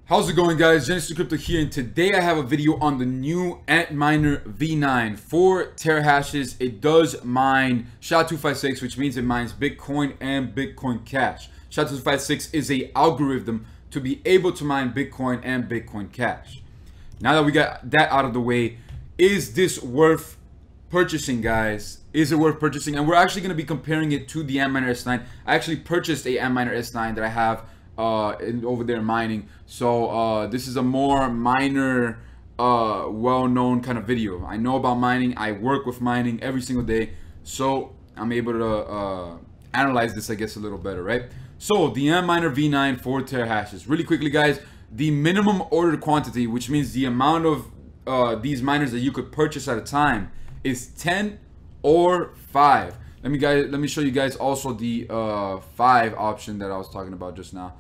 How's it going, guys? Genesis Crypto here, and today I have a video on the new Antminer V9, 4 terahashes. It does mine SHA-256, which means it mines Bitcoin and Bitcoin Cash. SHA-256 is a algorithm to be able to mine Bitcoin and Bitcoin Cash. Now that we got that out of the way, is this worth purchasing, guys? Is it worth purchasing? And we're actually going to be comparing it to the Antminer S9. I actually purchased a Antminer S9 that I have over there mining. So this is a more miner well-known kind of video. I know about mining. I work with mining every single day, so I'm able to analyze this, I guess, a little better, right? So the Antminer V9 4 terahashes. Really quickly, guys, the minimum ordered quantity, which means the amount of these miners that you could purchase at a time, is 10 or 5. Let me show you guys also the 5 option that I was talking about just now.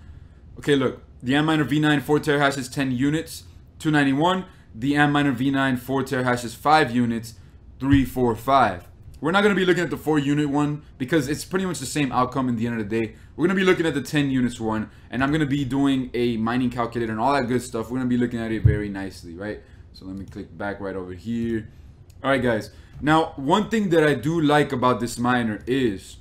Okay, look, the Antminer V9 4 terahash is 10 units, $291. The Antminer V9 4 terahash is 5 units, $345. We're not going to be looking at the 4 unit one because it's pretty much the same outcome in the end of the day. We're going to be looking at the 10 units one, and I'm going to be doing a mining calculator and all that good stuff. We're going to be looking at it very nicely, right? So let me click back right over here. All right, guys. Now, one thing that I do like about this miner is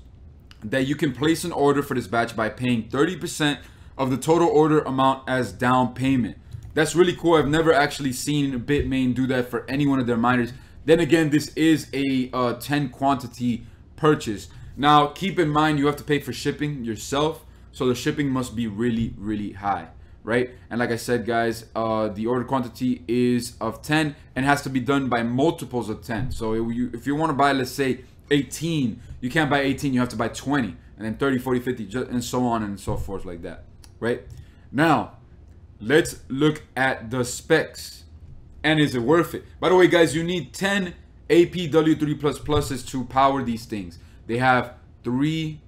that you can place an order for this batch by paying 30% of the total order amount as down payment. That's really cool. I've never actually seen Bitmain do that for any one of their miners. Then again, this is a 10 quantity purchase. Now, keep in mind, you have to pay for shipping yourself. So the shipping must be really, really high, right? And like I said, guys, the order quantity is of 10 and has to be done by multiples of 10. So if you want to buy, let's say 18, you can't buy 18, you have to buy 20, and then 30, 40, 50, and so on and so forth like that, right? Now, let's look at the specs. And is it worth it? By the way, guys, you need 10 APW3++s to power these things. They have 3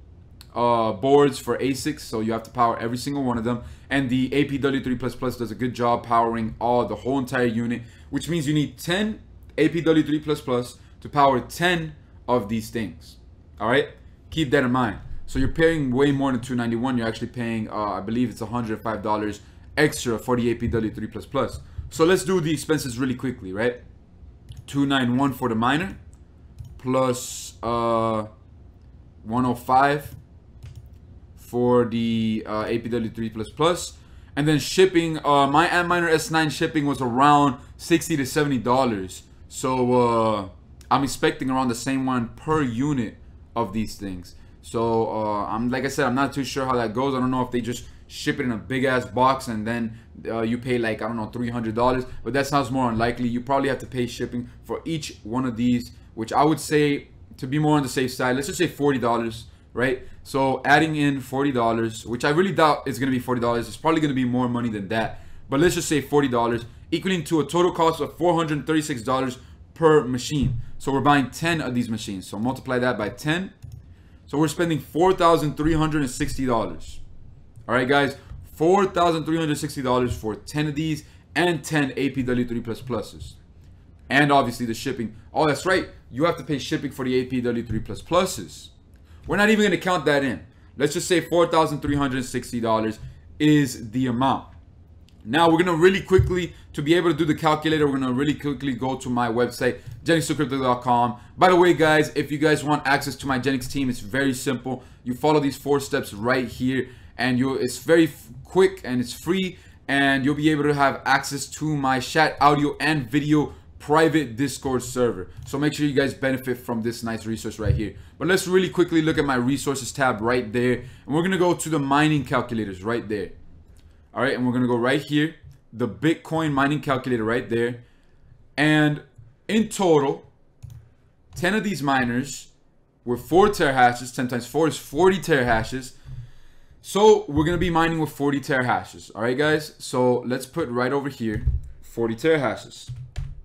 boards for ASICs, so you have to power every single one of them. And the APW3++ does a good job powering the whole entire unit, which means you need 10 APW3++ to power 10 of these things. All right, keep that in mind. So you're paying way more than $291. You're actually paying, I believe it's $105 extra for the APW3++. So let's do the expenses really quickly, right? $291 for the miner, plus 105 for the APW3++, and then shipping. My Antminer S9 shipping was around $60 to $70. So I'm expecting around the same one per unit of these things. So like I said, I'm not too sure how that goes. I don't know if they just ship it in a big ass box and then you pay like, I don't know, $300, but that sounds more unlikely. You probably have to pay shipping for each one of these, which I would say, to be more on the safe side, let's just say $40, right? So adding in $40, which I really doubt is going to be $40. It's probably going to be more money than that, but let's just say $40, equaling to a total cost of $436 per machine. So we're buying 10 of these machines, so multiply that by 10. So we're spending $4,360. All right, guys, $4,360 for 10 of these and 10 APW3++s. And obviously the shipping. Oh, that's right. You have to pay shipping for the APW3++s. We're not even going to count that in. Let's just say $4,360 is the amount. Now we're going to really quickly, to be able to do the calculator, we're going to really quickly go to my website, genixcrypto.com. By the way, guys, if you guys want access to my Genix team, it's very simple. You follow these 4 steps right here, and it's very quick and it's free, and you'll be able to have access to my chat, audio, and video private Discord server. So make sure you guys benefit from this nice resource right here. But let's really quickly look at my resources tab right there, and we're going to go to the mining calculators right there. All right, and we're going to go right here, the Bitcoin mining calculator right there. And in total, 10 of these miners with 4 terahashes, 10 times 4 is 40 terahashes. So we're going to be mining with 40 terahashes. All right, guys. So let's put right over here, 40 terahashes.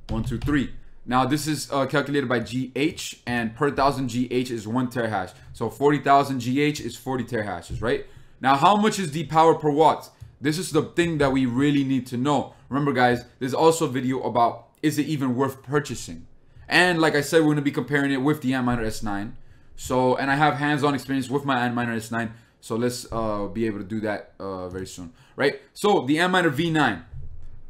1, 2, 3. Now this is calculated by GH, and per 1,000 GH is 1 terahash. So 40,000 GH is 40 terahashes, right? Now, how much is the power per watt? This is the thing that we really need to know. Remember, guys, there's also a video about, is it even worth purchasing? And like I said, we're going to be comparing it with the Antminer S9. So, and I have hands-on experience with my Antminer S9. So let's be able to do that very soon, right? So the Antminer V9,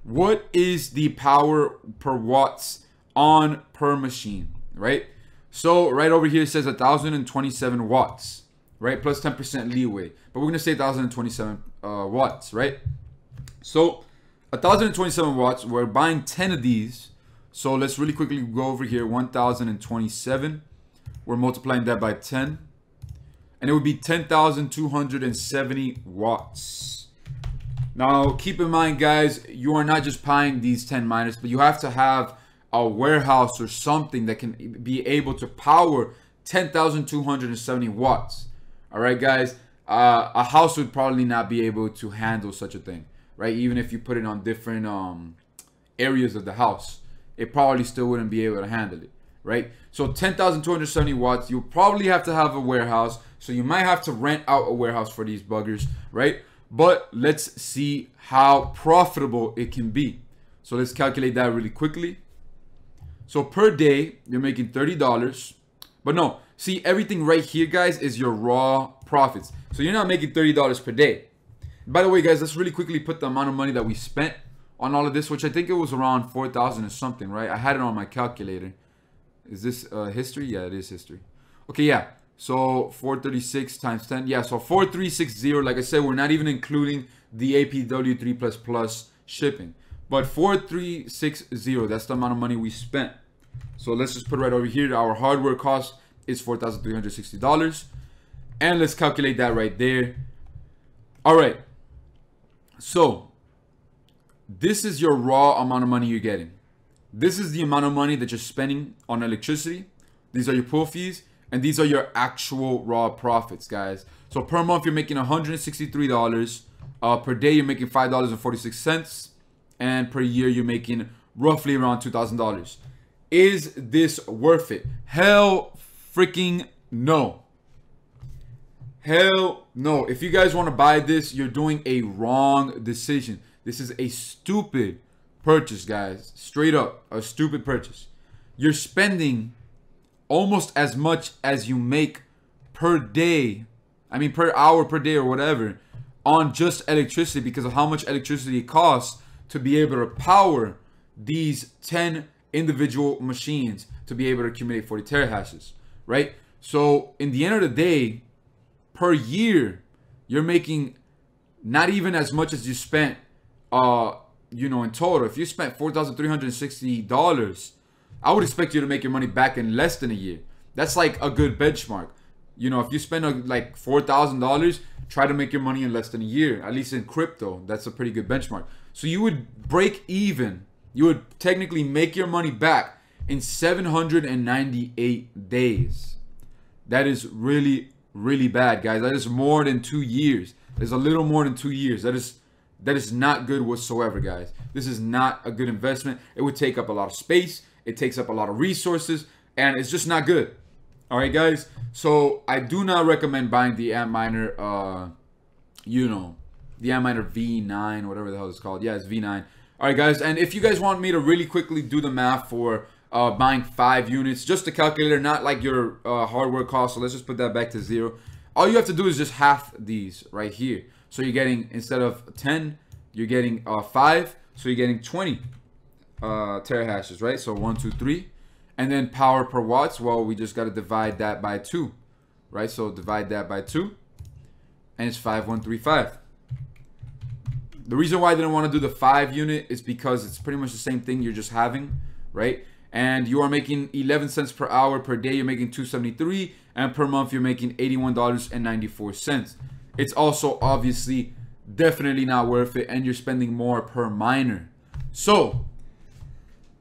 what is the power per watts on per machine, right? So right over here it says 1,027 watts, right? Plus 10% leeway, but we're gonna say 1,027 watts, right? So 1,027 watts, we're buying 10 of these. So let's really quickly go over here, 1,027. We're multiplying that by 10. And it would be 10,270 watts. Now, keep in mind, guys, you are not just buying these 10 miners, but you have to have a warehouse or something that can be able to power 10,270 watts. All right, guys, a house would probably not be able to handle such a thing, right? Even if you put it on different areas of the house, it probably still wouldn't be able to handle it, right? So 10,270 watts, you probably have to have a warehouse. So you might have to rent out a warehouse for these buggers, right? But let's see how profitable it can be. So let's calculate that really quickly. So per day, you're making $30. But no, see, everything right here, guys, is your raw profits. So you're not making $30 per day. By the way, guys, let's really quickly put the amount of money that we spent on all of this, which I think it was around 4,000 or something, right? I had it on my calculator. Is this history? Yeah, it is history. Okay, yeah. So 436 times 10. Yeah, so 4360. Like I said, we're not even including the APW3++ shipping. But 4360, that's the amount of money we spent. So let's just put it right over here. Our hardware cost is $4,360. And let's calculate that right there. All right. So this is your raw amount of money you're getting. This is the amount of money that you're spending on electricity. These are your pool fees. And these are your actual raw profits, guys. So per month, you're making $163. Per day, you're making $5.46. And per year, you're making roughly around $2,000. Is this worth it? Hell freaking no. Hell no. If you guys want to buy this, you're doing a wrong decision. This is a stupid purchase, guys. Straight up, a stupid purchase. You're spending almost as much as you make per day, I mean per hour, per day or whatever, on just electricity because of how much electricity it costs to be able to power these 10 individual machines to be able to accumulate 40 terahashes, right? So in the end of the day, per year, you're making not even as much as you spent, you know, in total. If you spent $4,360, I would expect you to make your money back in less than a year. That's like a good benchmark. You know, if you spend like $4,000, try to make your money in less than a year. At least in crypto, that's a pretty good benchmark. So you would break even. You would technically make your money back in 798 days. That is really, really bad, guys. That is more than 2 years. There's a little more than 2 years. That is not good whatsoever, guys. This is not a good investment. It would take up a lot of space. It takes up a lot of resources, and it's just not good. All right, guys. So I do not recommend buying the Antminer, you know, the Antminer V9, whatever the hell it's called. Yeah, it's V9. All right, guys. And if you guys want me to really quickly do the math for buying 5 units, just the calculator, not like your hardware cost. So let's just put that back to 0. All you have to do is just half these right here. So you're getting, instead of 10, you're getting 5. So you're getting 20 terahashes, right? So 1, 2, 3. And then power per watts, well, we just got to divide that by 2, right? So divide that by 2, and it's 5135. The reason why I didn't want to do the 5 unit is because it's pretty much the same thing you're just having, right? And you are making 11 cents per hour. Per day, you're making $2.73, and per month, you're making $81.94. It's also obviously definitely not worth it, and you're spending more per miner. So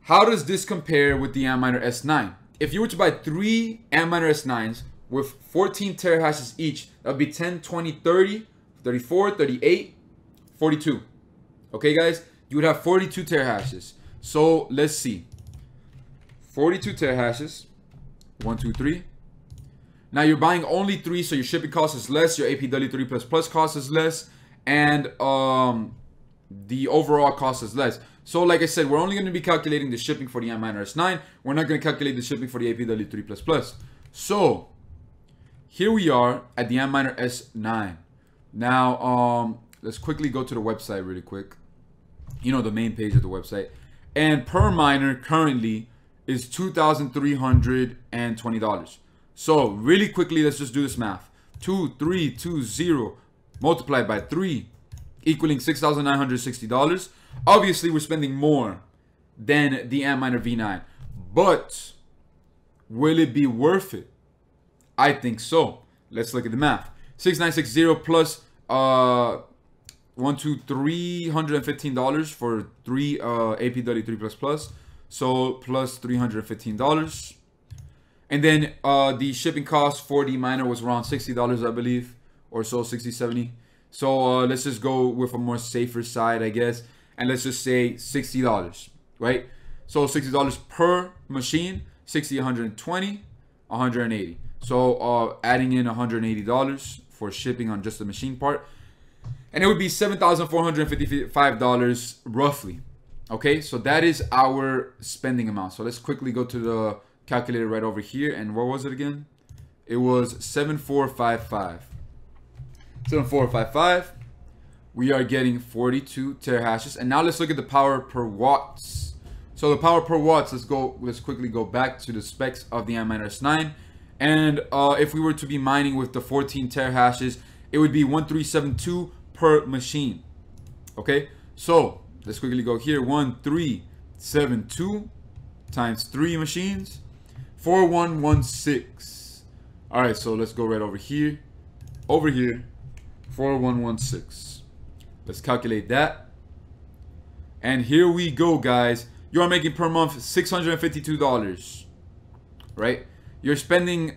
how does this compare with the Antminer S9? If you were to buy 3 Antminer S9s with 14 terahashes each, that would be 10, 20, 30, 34, 38, 42. Okay, guys? You would have 42 terahashes. So let's see. 42 terahashes. 1, 2, 3. Now you're buying only 3, so your shipping cost is less, your APW3++ cost is less, and the overall cost is less. So like I said, we're only going to be calculating the shipping for the Antminer S9. We're not going to calculate the shipping for the APW3++. So here we are at the Antminer S9. Now, let's quickly go to the website really quick. You know, the main page of the website. And per miner currently is $2,320. So really quickly, let's just do this math. 2320 multiplied by 3 equaling $6,960. Obviously, we're spending more than the Antminer V9, but will it be worth it? I think so. Let's look at the math. 6960 plus $315 for 3 APW3++. So plus $315. And then the shipping cost for the miner was around $60, I believe, or so, 60, 70. So let's just go with a more safer side, I guess. And let's just say $60, right? So $60 per machine, 60, 120, 180. So adding in $180 for shipping on just the machine part. And it would be $7,455 roughly. Okay, so that is our spending amount. So let's quickly go to the calculator right over here. And what was it again? It was 7455. 7455. We are getting 42 terahashes. And now let's look at the power per watts. So the power per watts, let's quickly go back to the specs of the Antminer S9. And if we were to be mining with the 14 terahashes, it would be 1372 per machine. Okay, so let's quickly go here. 1372 times 3 machines, 4116. All right, so let's go right over here. 4116. Let's calculate that. And here we go, guys. You are making per month $652, right? You're spending in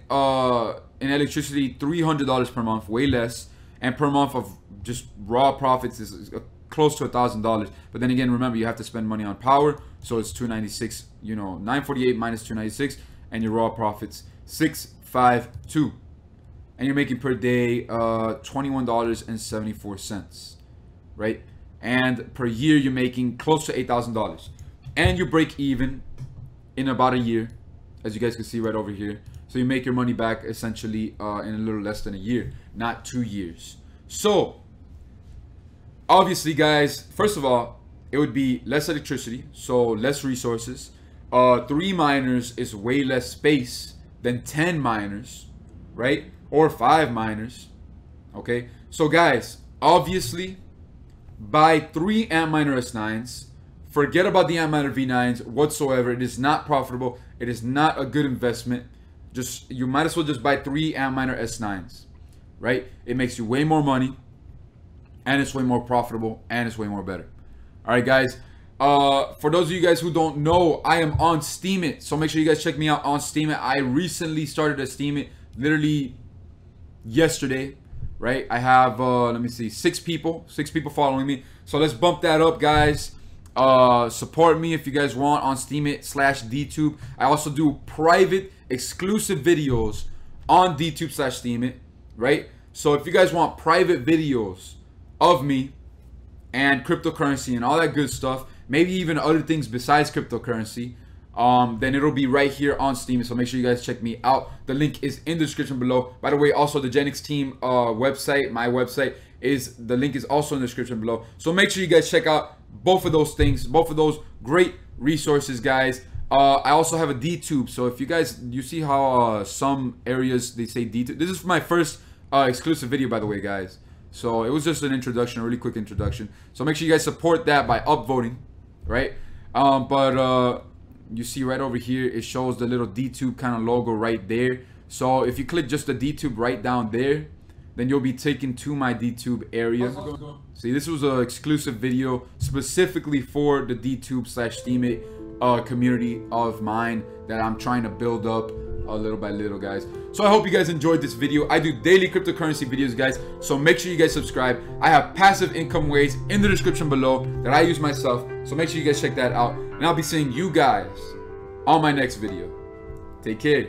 electricity $300 per month, way less. And per month of just raw profits is close to $1,000. But then again, remember, you have to spend money on power. So it's 296, you know, 948 minus 296. And your raw profits, 652. And you're making per day $21.74, right? And per year, you're making close to $8,000. And you break even in about a year, as you guys can see right over here. So you make your money back essentially in a little less than a year, not 2 years. So obviously, guys, first of all, it would be less electricity, so less resources. 3 miners is way less space than 10 miners, right? Or 5 miners. Okay, so guys, obviously, buy 3 Antminer S9s. Forget about the Antminer V9s whatsoever. It is not profitable. It is not a good investment. You might as well just buy 3 Antminer S9s, right? It makes you way more money, and it's way more profitable, and it's way more better. All right, guys. For those of you guys who don't know, I am on Steemit, so make sure you guys check me out on Steemit. I recently started a Steemit, literally yesterday, right? I have let me see, 6 people following me. So let's bump that up, guys. Support me if you guys want on Steemit/DTube. I also do private exclusive videos on DTube/Steemit, right? So if you guys want private videos of me and cryptocurrency and all that good stuff, maybe even other things besides cryptocurrency, then it'll be right here on Steemit. So make sure you guys check me out. The link is in the description below. By the way, also the Genix team website, my website, the link is also in the description below. So make sure you guys check out both of those things, both of those great resources, guys. I also have a DTube. So if you see how some areas they say DTube. This is my first exclusive video, by the way, guys. So it was just an introduction, a really quick introduction. So make sure you guys support that by upvoting, right? You see right over here, it shows the little DTube kind of logo right there. So if you click just the DTube right down there, then you'll be taken to my DTube area. See, this was an exclusive video specifically for the DTube/Steemit community of mine that I'm trying to build up little by little, guys. So I hope you guys enjoyed this video. I do daily cryptocurrency videos, guys, so make sure you guys subscribe. I have passive income ways in the description below that I use myself, so make sure you guys check that out, and I'll be seeing you guys on my next video. Take care.